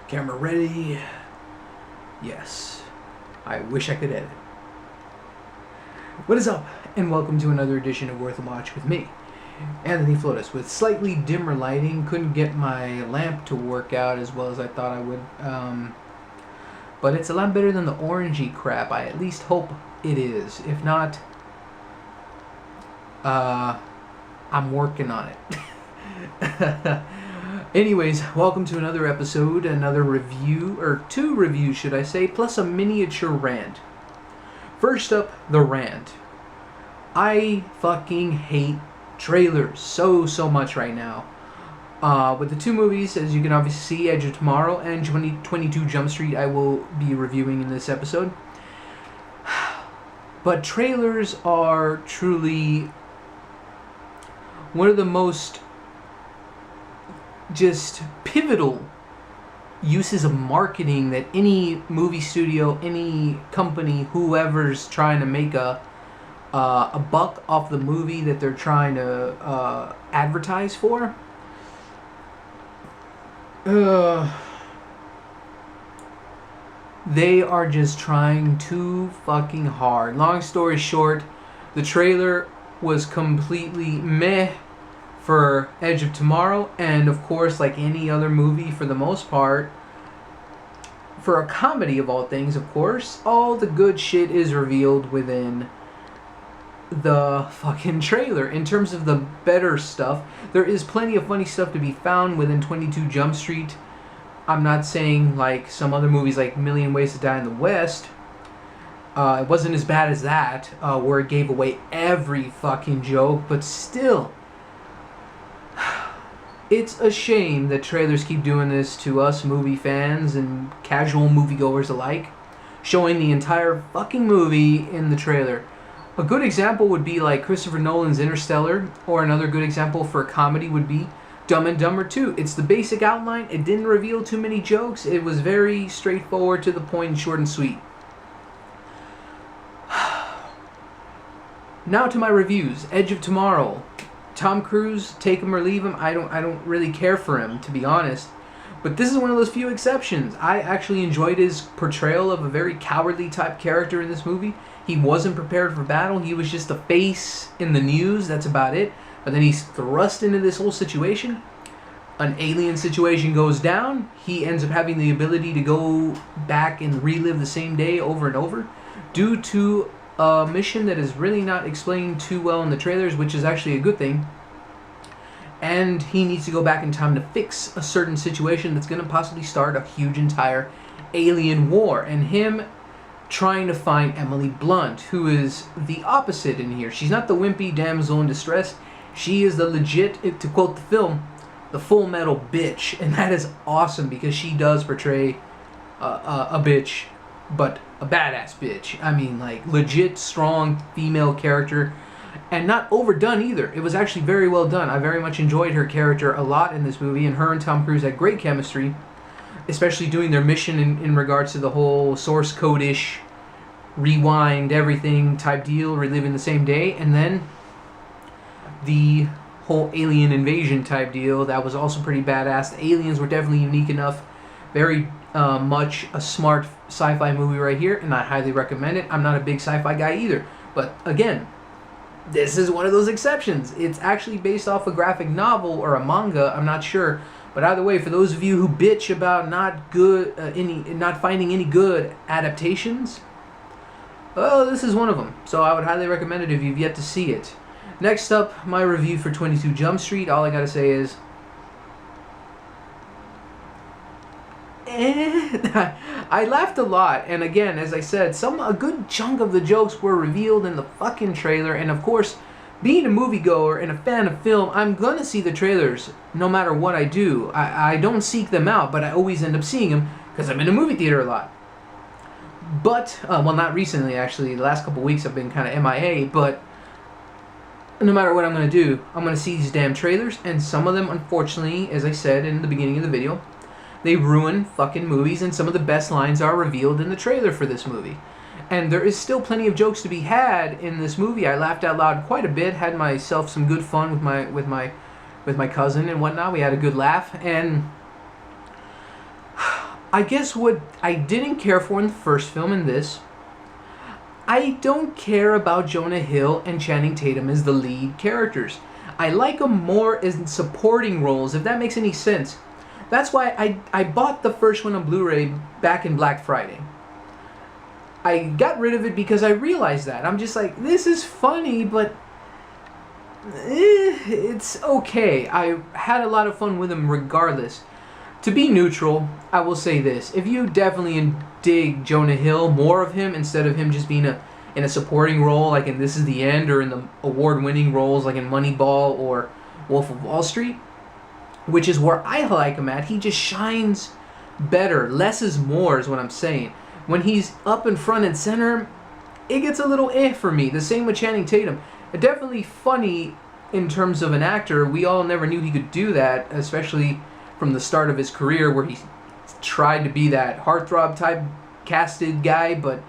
Camera ready. Yes. I wish I could edit. What is up? And welcome to another edition of Worth a Watch with me, Anthony Flotus. With slightly dimmer lighting, couldn't get my lamp to work out as well as I thought I would. But it's a lot better than the orangey crap. I at least hope it is. If not, I'm working on it. Anyways, welcome to another episode, another review, or two reviews should I say, plus a miniature rant. First up, the rant. I fucking hate trailers so much right now. With the two movies, as you can obviously see, Edge of Tomorrow and 22 Jump Street, I will be reviewing in this episode. But trailers are truly one of the most just pivotal uses of marketing that any movie studio, any company, whoever's trying to make a buck off the movie that they're trying to advertise for. They are just trying too fucking hard. Long story short, the trailer was completely meh for Edge of Tomorrow, and of course, like any other movie for the most part, for a comedy of all things, of course, all the good shit is revealed within the fucking trailer. In terms of the better stuff, there is plenty of funny stuff to be found within 22 Jump Street. I'm not saying like some other movies like Million Ways to Die in the West. It wasn't as bad as that, where it gave away every fucking joke, but still, it's a shame that trailers keep doing this to us movie fans and casual moviegoers alike, showing the entire fucking movie in the trailer. A good example would be like Christopher Nolan's Interstellar, or another good example for a comedy would be Dumb and Dumber 2. It's the basic outline, it didn't reveal too many jokes, it was very straightforward, to the point, short and sweet. Now to my reviews. Edge of Tomorrow. Tom Cruise, take him or leave him, I don't really care for him, to be honest. But this is one of those few exceptions. I actually enjoyed his portrayal of a very cowardly type character in this movie. He wasn't prepared for battle. He was just a face in the news. That's about it. But then he's thrust into this whole situation. An alien situation goes down. He ends up having the ability to go back and relive the same day over and over, due to a mission that is really not explained too well in the trailers, which is actually a good thing. And he needs to go back in time to fix a certain situation that's going to possibly start a huge entire alien war. And him trying to find Emily Blunt, who is the opposite in here. She's not the wimpy damsel in distress. She is the legit, to quote the film, the full metal bitch. And that is awesome because she does portray a bitch, but a badass bitch. I mean, like, legit strong female character. And not overdone either. It was actually very well done. I very much enjoyed her character a lot in this movie, and her and Tom Cruise had great chemistry, especially doing their mission in regards to the whole source code-ish, rewind everything type deal, reliving the same day, and then the whole alien invasion type deal. That was also pretty badass. The aliens were definitely unique enough. Very much a smart sci-fi movie right here, and I highly recommend it. I'm not a big sci-fi guy either, but again, this is one of those exceptions. It's actually based off a graphic novel or a manga, I'm not sure. But either way, for those of you who bitch about not finding any good adaptations, well, this is one of them. So I would highly recommend it if you've yet to see it. Next up, my review for 22 Jump Street. All I gotta say is, I laughed a lot, and again, as I said, a good chunk of the jokes were revealed in the fucking trailer, and of course, being a moviegoer and a fan of film, I'm gonna see the trailers no matter what I do. I don't seek them out, but I always end up seeing them because I'm in a movie theater a lot. But, well, not recently actually, the last couple weeks I've been kind of MIA, but no matter what I'm gonna do, I'm gonna see these damn trailers, and some of them, unfortunately, as I said in the beginning of the video, they ruin fucking movies, and some of the best lines are revealed in the trailer for this movie. And there is still plenty of jokes to be had in this movie. I laughed out loud quite a bit, had myself some good fun with my cousin and whatnot. We had a good laugh, and I guess what I didn't care for in the first film and this, I don't care about Jonah Hill and Channing Tatum as the lead characters. I like them more in supporting roles, if that makes any sense. That's why I bought the first one on Blu-ray back in Black Friday. I got rid of it because I realized that. I'm just like, this is funny, but it's okay. I had a lot of fun with them regardless. To be neutral, I will say this. If you definitely dig Jonah Hill, more of him, instead of him just being in a supporting role like in This Is the End, or in the award-winning roles like in Moneyball or Wolf of Wall Street, which is where I like him at, he just shines better. Less is more is what I'm saying. When he's up in front and center, it gets a little for me. The same with Channing Tatum. Definitely funny in terms of an actor. We all never knew he could do that, especially from the start of his career, where he tried to be that heartthrob type casted guy, but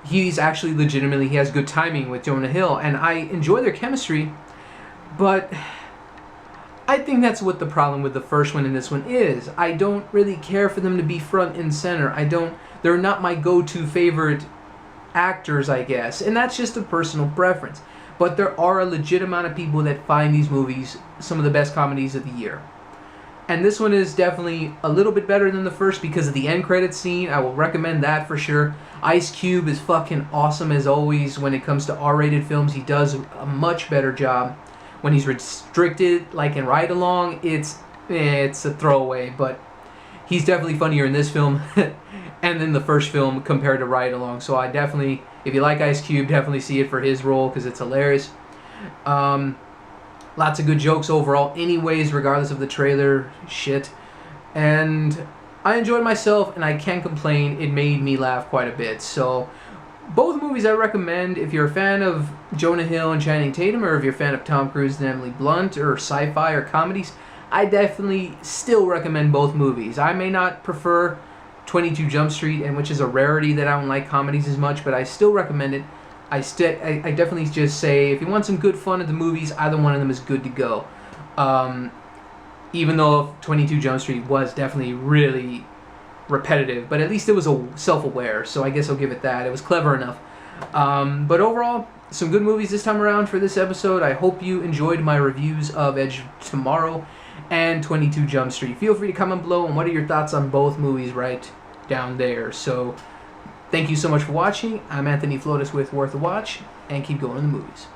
he's actually legitimately, he has good timing with Jonah Hill, and I enjoy their chemistry, but I think that's what the problem with the first one and this one is. I don't really care for them to be front and center. They're not my go-to favorite actors, I guess, and that's just a personal preference. But there are a legit amount of people that find these movies some of the best comedies of the year. And this one is definitely a little bit better than the first because of the end credits scene. I will recommend that for sure. Ice Cube is fucking awesome as always when it comes to R-rated films. He does a much better job. When he's restricted, like in Ride Along, it's a throwaway, but he's definitely funnier in this film and in the first film compared to Ride Along. So I definitely, if you like Ice Cube, definitely see it for his role because it's hilarious. Lots of good jokes overall anyways, regardless of the trailer shit. And I enjoyed myself, and I can't complain. It made me laugh quite a bit. So both movies I recommend if you're a fan of Jonah Hill and Channing Tatum, or if you're a fan of Tom Cruise and Emily Blunt, or sci-fi or comedies. I definitely still recommend both movies. I may not prefer 22 Jump Street, and which is a rarity that I don't like comedies as much, but I still recommend it. I definitely just say, if you want some good fun at the movies, either one of them is good to go. Even though 22 Jump Street was definitely really repetitive, but at least it was self-aware, so I guess I'll give it that. It was clever enough. But overall, some good movies this time around for this episode. I hope you enjoyed my reviews of Edge of Tomorrow and 22 Jump Street. Feel free to comment below on what are your thoughts on both movies right down there. So thank you so much for watching. I'm Anthony Flotis with Worth a Watch, and keep going in the movies.